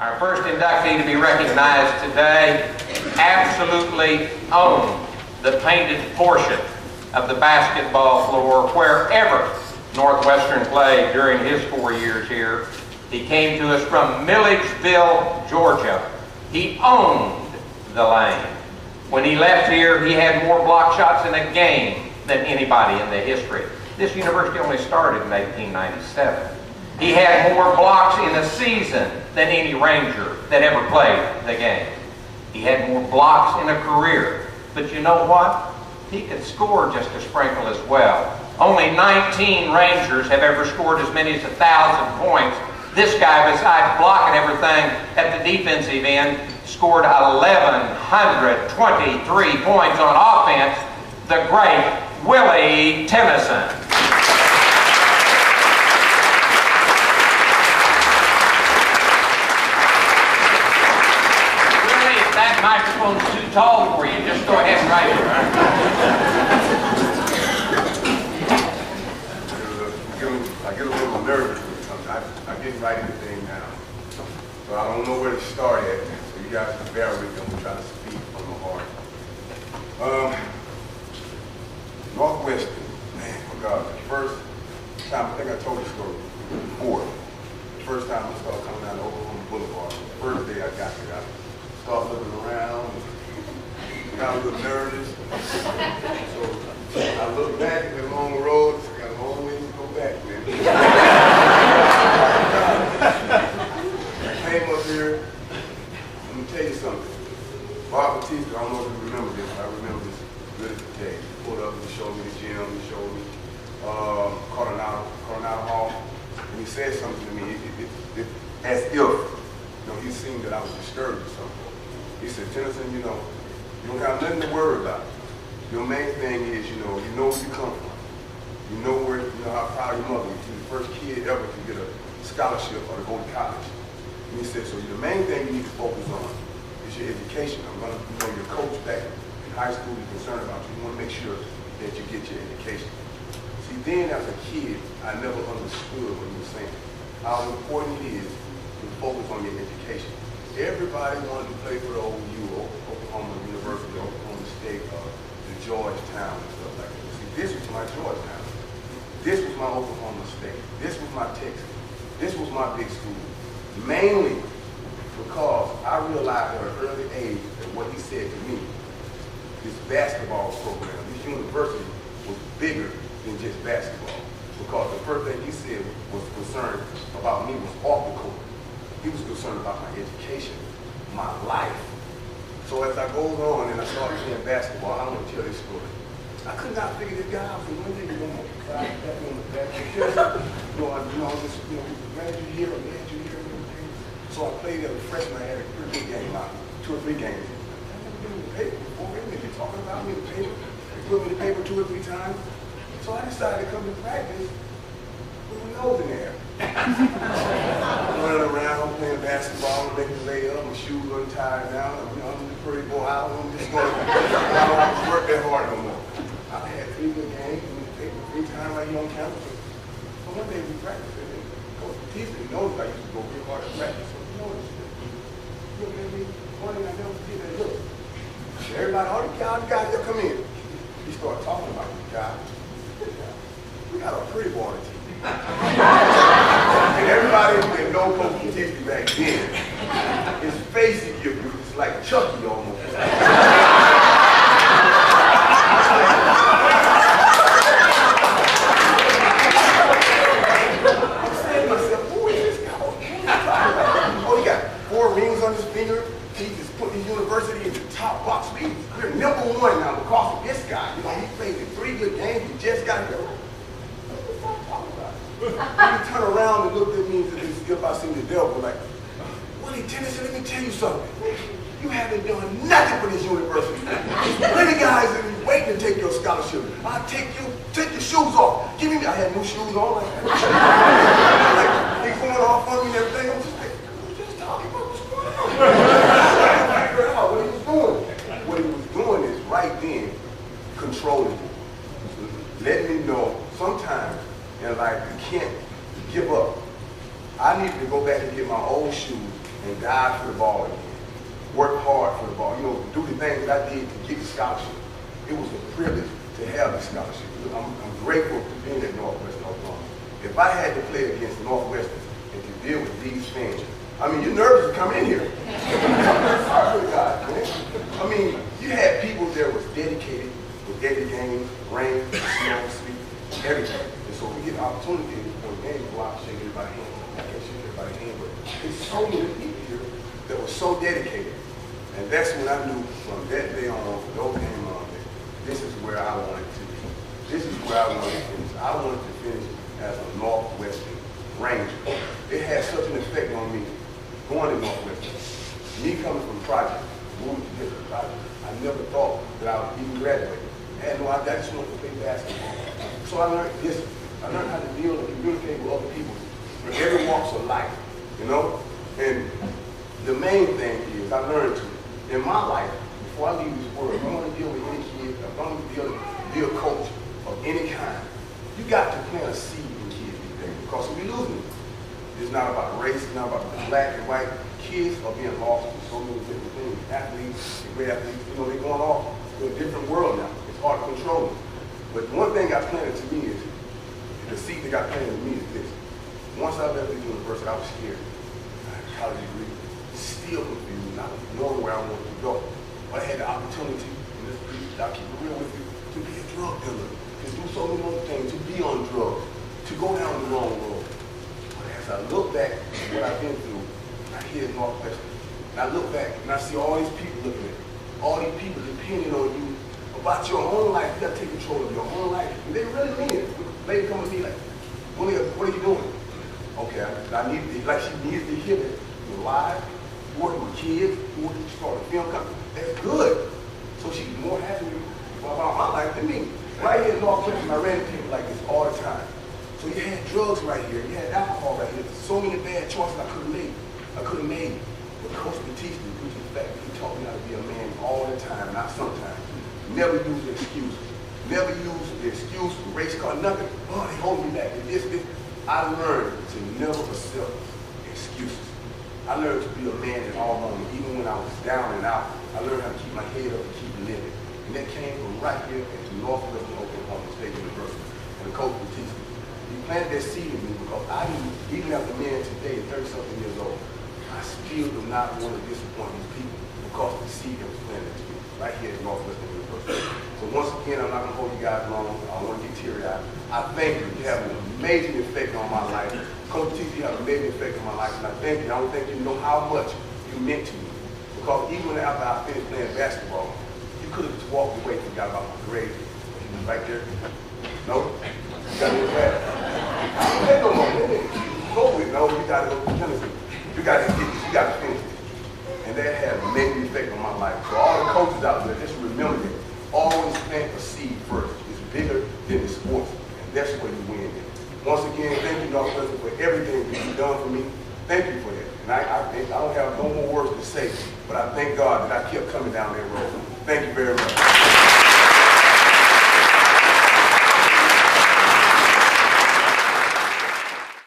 Our first inductee to be recognized today absolutely owned the painted portion of the basketball floor wherever Northwestern played during his 4 years here. He came to us from Milledgeville, Georgia. He owned the lane. When he left here, he had more block shots in a game than anybody in the history. This university only started in 1897. He had more blocks in a season than any Ranger that ever played the game. He had more blocks in a career. But you know what? He could score just a sprinkle as well. Only 19 Rangers have ever scored as many as 1,000 points. This guy, besides blocking everything at the defensive end, scored 1,123 points on offense. The great Willie Tennyson. Willie, if that microphone's too tall for you, just go ahead and write it. I get a little nervous because I didn't write anything down. So I don't know where to start at. So you guys can bear with me. I'm going to try to speak from the heart. Northwestern, man, oh God, the first time, I think I told the story before. The first time I started coming down to Oklahoma Boulevard, the first day I got there, I started looking around, got a little nervous. So I looked back at the long road, got a long way to go back, man. I came up here, let me tell you something. Bob Batista, I don't know if you remember this, but I remember this good as a day. He pulled up and he showed me the gym, he showed me Coronado Hall, and he said something to me, as if, he seen that I was disturbed or something. He said, Tennyson, you don't have nothing to worry about. Your main thing is, you know where you come from. You know how proud your mother is. You're the first kid ever to get a scholarship or to go to college. And he said, so the main thing you need to focus on is your education. I'm going to, your coach back in high school is concerned about you. You want to make sure that you get your education. See, then as a kid, I never understood what he was saying. How important it is to focus on your education. Everybody wanted to play for the OU, Oklahoma University, Oklahoma State, the Georgetown and stuff like that. See, this was my Georgetown. This was my Oklahoma State. This was my Texas. This was my big school. Mainly because I realized at an early age that what he said to me, this basketball program, this university was bigger than just basketball. Because the first thing he said was concerned about me was off the court. He was concerned about my education, my life. So as I go on and I started playing basketball, I'm going to tell this story. I could not figure this guy out. So one day, I'm glad you here, I'm glad you here. So I played as a freshman. I had a pretty good game out, 2 or 3 games. I've never been in the paper before. They've been talking about me in the paper. They put me in the paper 2 or 3 times. So I decided to come to practice with my nose in the air. I'm running around playing basketball, making layup, my shoes untied now. I'm a pretty boy. I don't just go. I don't have to work that hard no more. I had 3 good games in the paper 3 times right here on campus. So one day we practiced it. And Coach Batista knows I used to go real hard at practice. So he noticed it. He looked at me, one thing I never forget that look. Everybody, all the guys that come in. He started talking about these guys. We got a pretty boy on the team. And everybody that know Coach Batista back then, his face he gives you is like Chucky almost. I'm saying to myself, who is this guy? Oh, he got 4 rings on his finger. He just put the university in the top box. We're #1 now because of this guy. He played in 3 good games. He just got here. He turned around and looked at me as if I seen the devil, like, Willie Tennyson, let me tell you something. You haven't done nothing for this university. Many guys are waiting to take your scholarship. I'll take your shoes off. Give me, I had new shoes on like that. Like, they going off on me and everything. I'm just like, just talking about what's going on. I didn't figure out what he was doing. What he was doing is right then, controlling me. Letting me know sometimes in life you can't give up. I needed to go back and get my old shoes and and died for the ball again. Worked hard for the ball. You know, do the things that I did to get the scholarship. It was a privilege to have the scholarship. I'm grateful for being at Northwestern Oklahoma. If I had to play against Northwestern and to deal with these fans, I mean, you're nervous to come in here. Sorry for God, man. I mean, you had people that was dedicated with every game, rain, snow, sleet, everything. And so we get the opportunity for the game to go out and shake everybody's hand. I can't shake everybody's hand, but there's so many people here that were so dedicated. And that's when I knew from that day on, from those games on, that this is where I wanted to be. This is where I wanted to finish. I wanted to finish as a Northwestern Ranger. It had such an effect on me going to Northwestern. Me coming from project, moving to different projects, I never thought that I would even graduate. I had no idea, I just wanted to play basketball. So I learned this. I learned how to deal and communicate with other people from every walks of life, you know? And the main thing is I learned to, in my life, before I leave this world, if I'm going to deal with any kid, if I'm going to be a coach of any kind, you got to plant a seed in kids these days, because we're losing it. It's not about race, it's not about black and white. Kids are being lost in so many different things. Athletes, great athletes, you know, they're going off to a different world now. It's hard to control them. But one thing got planted to me is, the seed that got planted to me is this. Once I left the university, I was scared. I had a college degree, still confused, not knowing where I wanted to go. But I had the opportunity, in this street, I'll keep it real with you, to be a drug dealer, to do so many other things, to be on drugs, to go down the wrong road. As I look back at what I've been through, I hear Northwestern, and I look back and I see all these people looking at me, all these people depending on you about your own life. You got to take control of your own life. And they really mean it. Lady come to me like, Willie, what are you doing? Okay, I need, like she needs to hear that you're alive, you're working with kids, you're working to start a film company. That's good. So she's more happy about my life than me. Right here in Northwestern, I ran into people like this all the time. So you had drugs right here, you had alcohol right here. So many bad choices I could have made. But Coach Batista, due to the fact that he taught me how to be a man all the time, not sometimes. Never use the excuse. Never use the excuse for race car, nothing. Oh, they hold me back. This. I learned to never accept excuses. I learned to be a man in all moments, even when I was down and out. I learned how to keep my head up and keep living. And that came from right here at Northwestern Oklahoma State University. And Coach Batista. He planted that seed in me because I knew, even as a man today, 30-something years old, I still do not want to disappoint these people because of the seed that was planted in me right here at Northwestern University. So once again, I'm not going to hold you guys long. I don't want to get teary-eyed. I thank you. You have an amazing effect on my life. Coach T, you have an amazing effect on my life, and I thank you. I don't think you know how much you meant to me. Because even after I finished playing basketball, you could have just walked away and forgot about my grade. But he was right there. No? You got to go back. I don't take no more. Go with it. No, you got to go to Tennessee. You got to get this. You got to finish this. And that had a major effect on my life. So all the coaches out there, just remember that. Always plant a seed first. It's bigger than the sports. And that's where you win. Once again, thank you, Northwestern, for everything that you've done for me. Thank you for that. And I don't have no more words to say, but I thank God that I kept coming down that road. Thank you very much.